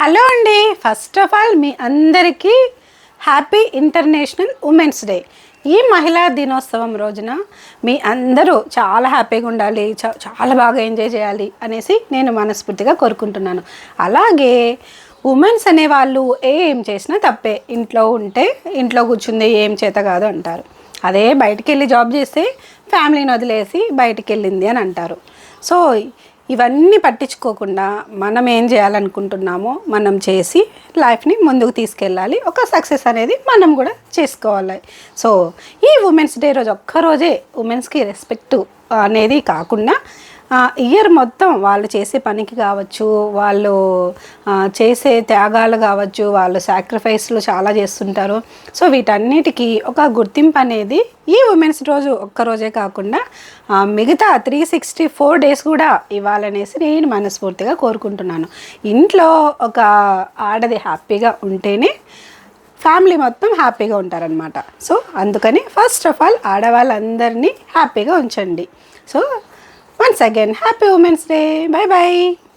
Hello అండి, first of all మీ అందరికీ happy international women's day. ఈ మహిళా దినోత్సవం రోజున మీ అందరూ చాలా హ్యాపీగా ఉండాలి, చాలా బాగా ఎంజాయ్ చేయాలి అనేసి నేను మనస్ఫూర్తిగా కోరుకుంటున్నాను. అలాగే ఉమెన్స్ అనేవాళ్ళు ఏం చేసినా తప్పే, ఇంట్లో ఉంటే ఇంట్లో కూర్చుంది ఏం చేత కాదు అంటారు. అదే బయటికి వెళ్ళి జాబ్ చేస్తే ఫ్యామిలీని వదిలేసి బయటికి వెళ్ళింది అని అంటారు. సో ఇవన్నీ పట్టించుకోకుండా మనం ఏం చేయాలనుకుంటున్నామో మనం చేసి లైఫ్ని ముందుకు తీసుకెళ్ళాలి. ఒక సక్సెస్ అనేది మనం కూడా చేసుకోవాలి. సో ఈ ఉమెన్స్ డే రోజు ఒక్కరోజే ఉమెన్స్కి రెస్పెక్ట్ అనేది కాకుండా ఇయర్ మొత్తం వాళ్ళు చేసే పనికి కావచ్చు, వాళ్ళు చేసే త్యాగాలు కావచ్చు, వాళ్ళు సాక్రిఫైస్లు చాలా చేస్తుంటారు. సో వీటన్నిటికీ ఒక గుర్తింపు అనేది ఈ ఉమెన్స్ రోజు ఒక్కరోజే కాకుండా మిగతా 364 డేస్ కూడా ఇవ్వాలనేసి నేను మనస్ఫూర్తిగా కోరుకుంటున్నాను. ఇంట్లో ఒక ఆడది హ్యాపీగా ఉంటేనే ఫ్యామిలీ మొత్తం హ్యాపీగా ఉంటారనమాట. సో అందుకని ఫస్ట్ ఆఫ్ ఆల్ ఆడవాళ్ళందరినీ హ్యాపీగా ఉంచండి. So once again, happy Women's Day. Bye bye.